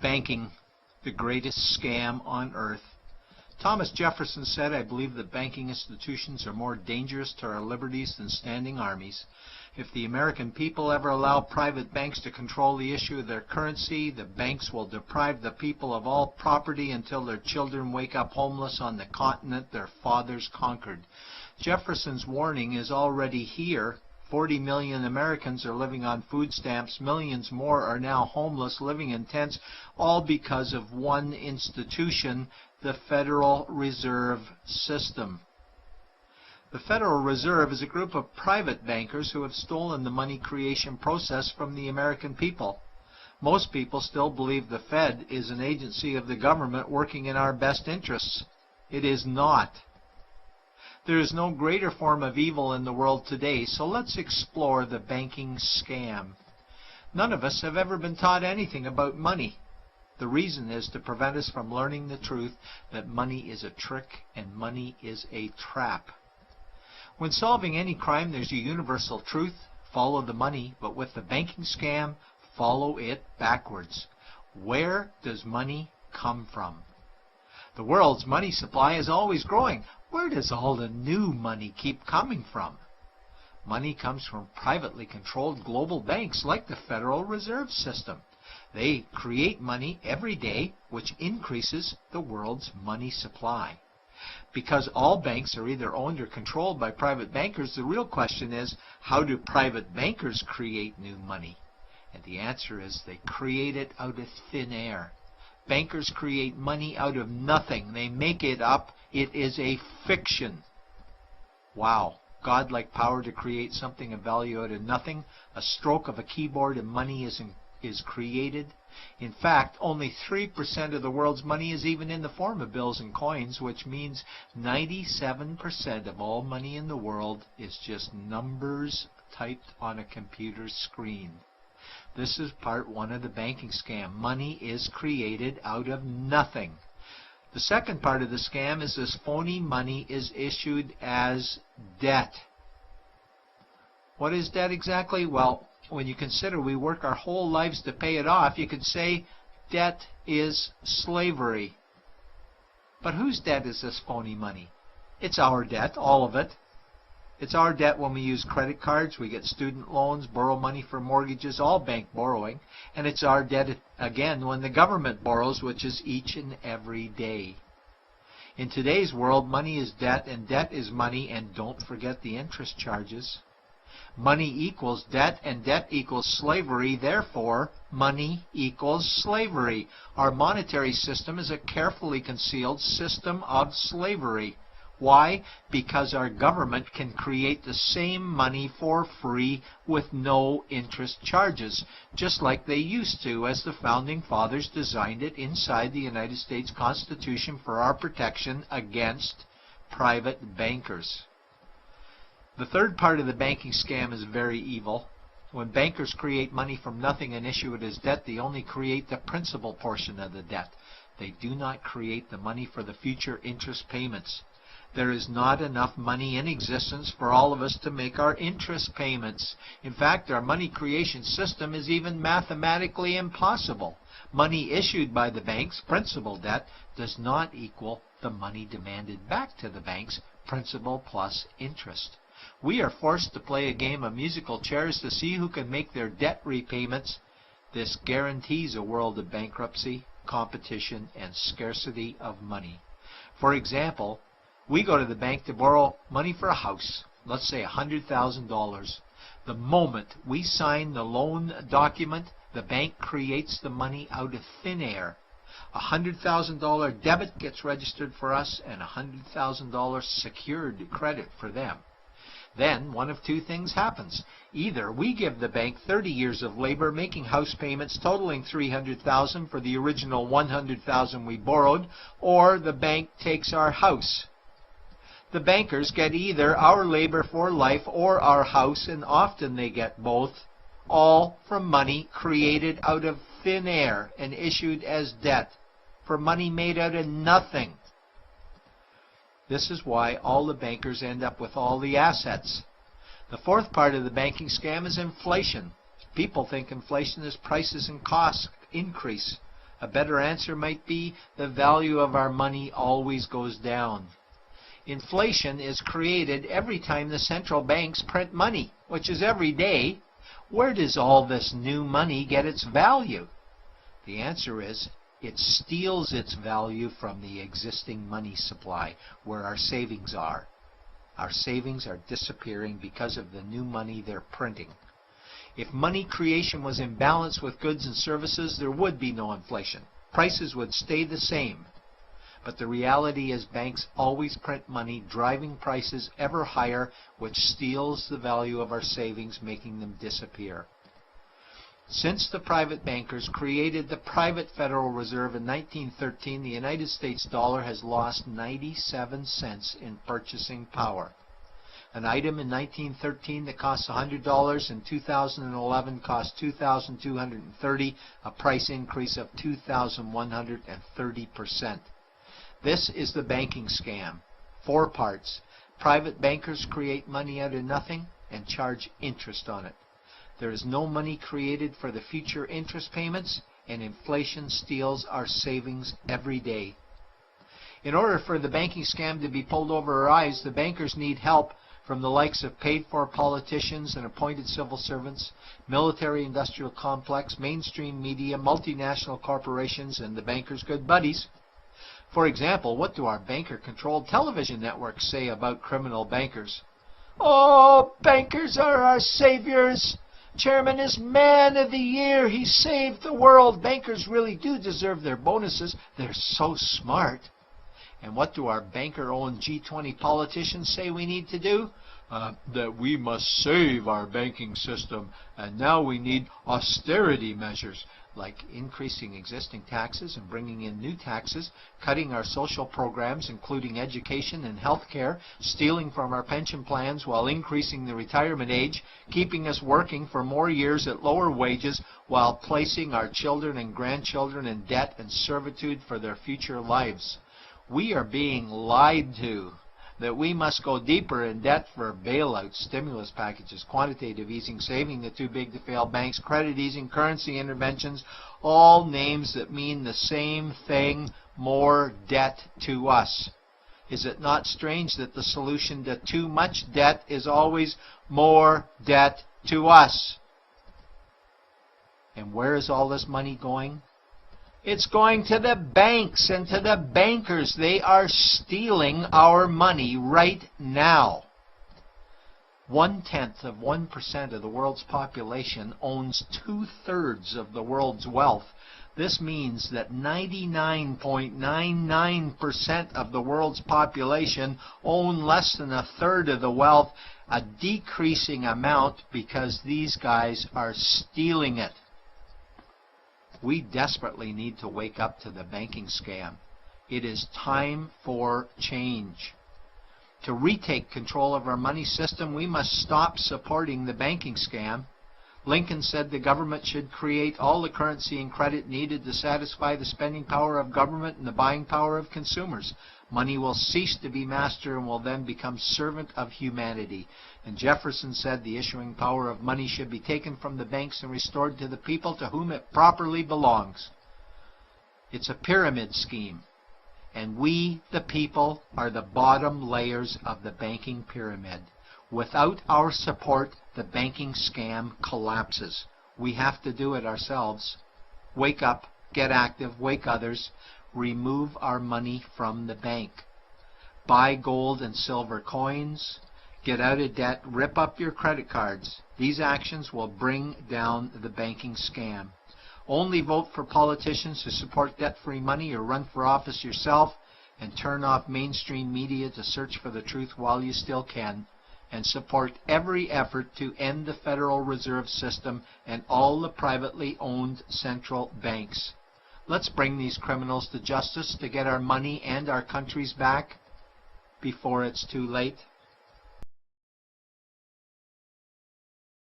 Banking, the greatest scam on earth. Thomas Jefferson said, "I believe that banking institutions are more dangerous to our liberties than standing armies. If the American people ever allow private banks to control the issue of their currency, the banks will deprive the people of all property until their children wake up homeless on the continent their fathers conquered." Jefferson's warning is already here. 40 million Americans are living on food stamps. Millions more are now homeless, living in tents, all because of one institution, the Federal Reserve System. The Federal Reserve is a group of private bankers who have stolen the money creation process from the American people. Most people still believe the Fed is an agency of the government working in our best interests. It is not. There is no greater form of evil in the world today, so let's explore the banking scam. None of us have ever been taught anything about money. The reason is to prevent us from learning the truth that money is a trick and money is a trap. When solving any crime, there's a universal truth: follow the money, but with the banking scam, follow it backwards. Where does money come from? The world's money supply is always growing. Where does all the new money keep coming from? Money comes from privately controlled global banks like the Federal Reserve System. They create money every day, which increases the world's money supply. Because all banks are either owned or controlled by private bankers, the real question is, how do private bankers create new money? And the answer is they create it out of thin air. Bankers create money out of nothing. They make it up. It is a fiction. Wow. Godlike power to create something of value out of nothing. A stroke of a keyboard and money is created. In fact, only 3% of the world's money is even in the form of bills and coins, which means 97% of all money in the world is just numbers typed on a computer screen. This is part one of the banking scam. Money is created out of nothing. The second part of the scam is this phony money is issued as debt. What is debt exactly? Well, when you consider we work our whole lives to pay it off, you could say debt is slavery. But whose debt is this phony money? It's our debt, all of it. It's our debt when we use credit cards, we get student loans, borrow money for mortgages, all bank borrowing. And it's our debt again when the government borrows, which is each and every day. In today's world, money is debt and debt is money, and don't forget the interest charges. Money equals debt and debt equals slavery, therefore money equals slavery. Our monetary system is a carefully concealed system of slavery. Why? Because our government can create the same money for free with no interest charges, just like they used to, as the Founding Fathers designed it inside the United States Constitution for our protection against private bankers. The third part of the banking scam is very evil. When bankers create money from nothing and issue it as debt, they only create the principal portion of the debt. They do not create the money for the future interest payments. There is not enough money in existence for all of us to make our interest payments. In fact, our money creation system is even mathematically impossible. Money issued by the banks, principal debt, does not equal the money demanded back to the banks, principal plus interest. We are forced to play a game of musical chairs to see who can make their debt repayments. This guarantees a world of bankruptcy, competition, and scarcity of money. For example, we go to the bank to borrow money for a house, let's say $100,000. The moment we sign the loan document, the bank creates the money out of thin air. A $100,000 debit gets registered for us and a $100,000 secured credit for them. Then one of two things happens. Either we give the bank 30 years of labor making house payments totaling $300,000 for the original $100,000 we borrowed, or the bank takes our house. The bankers get either our labor for life or our house, and often they get both, all from money created out of thin air and issued as debt, for money made out of nothing. This is why all the bankers end up with all the assets. The fourth part of the banking scam is inflation. People think inflation is prices and costs increase. A better answer might be the value of our money always goes down. Inflation is created every time the central banks print money, which is every day. Where does all this new money get its value? The answer is it steals its value from the existing money supply, where our savings are. Our savings are disappearing because of the new money they're printing. If money creation was in balance with goods and services, there would be no inflation. Prices would stay the same. But the reality is banks always print money, driving prices ever higher, which steals the value of our savings, making them disappear. Since the private bankers created the private Federal Reserve in 1913, the United States dollar has lost 97 cents in purchasing power. An item in 1913 that cost $100 in 2011 cost $2,230, a price increase of 2,130%. This is the banking scam. 4 parts. Private bankers create money out of nothing and charge interest on it. There is no money created for the future interest payments, and inflation steals our savings every day. In order for the banking scam to be pulled over our eyes, the bankers need help from the likes of paid-for politicians and appointed civil servants, military-industrial complex, mainstream media, multinational corporations, and the bankers' good buddies. For example, what do our banker-controlled television networks say about criminal bankers? "Oh, bankers are our saviors. Chairman is man of the year. He saved the world. Bankers really do deserve their bonuses. They're so smart." And what do our banker-owned G20 politicians say we need to do? That we must save our banking system, and now we need austerity measures, like increasing existing taxes and bringing in new taxes, cutting our social programs, including education and health care, stealing from our pension plans while increasing the retirement age, keeping us working for more years at lower wages while placing our children and grandchildren in debt and servitude for their future lives. We are being lied to that we must go deeper in debt for bailouts, stimulus packages, quantitative easing, saving the too big to fail banks, credit easing, currency interventions, all names that mean the same thing, more debt to us. Is it not strange that the solution to too much debt is always more debt to us? And where is all this money going? It's going to the banks and to the bankers. They are stealing our money right now. 0.1% of the world's population owns 2/3 of the world's wealth. This means that 99.99% of the world's population own less than 1/3 of the wealth, a decreasing amount because these guys are stealing it. We desperately need to wake up to the banking scam. It is time for change. To retake control of our money system, we must stop supporting the banking scam. Lincoln said the government should create all the currency and credit needed to satisfy the spending power of government and the buying power of consumers. Money will cease to be master and will then become servant of humanity. And Jefferson said the issuing power of money should be taken from the banks and restored to the people to whom it properly belongs. It's a pyramid scheme. And we, the people, are the bottom layers of the banking pyramid. Without our support, the banking scam collapses. We have to do it ourselves. Wake up, get active, wake others, remove our money from the bank. Buy gold and silver coins, get out of debt, rip up your credit cards. These actions will bring down the banking scam. Only vote for politicians who support debt-free money, or run for office yourself, and turn off mainstream media to search for the truth while you still can. And support every effort to end the Federal Reserve System and all the privately owned central banks. Let's bring these criminals to justice to get our money and our countries back before it's too late.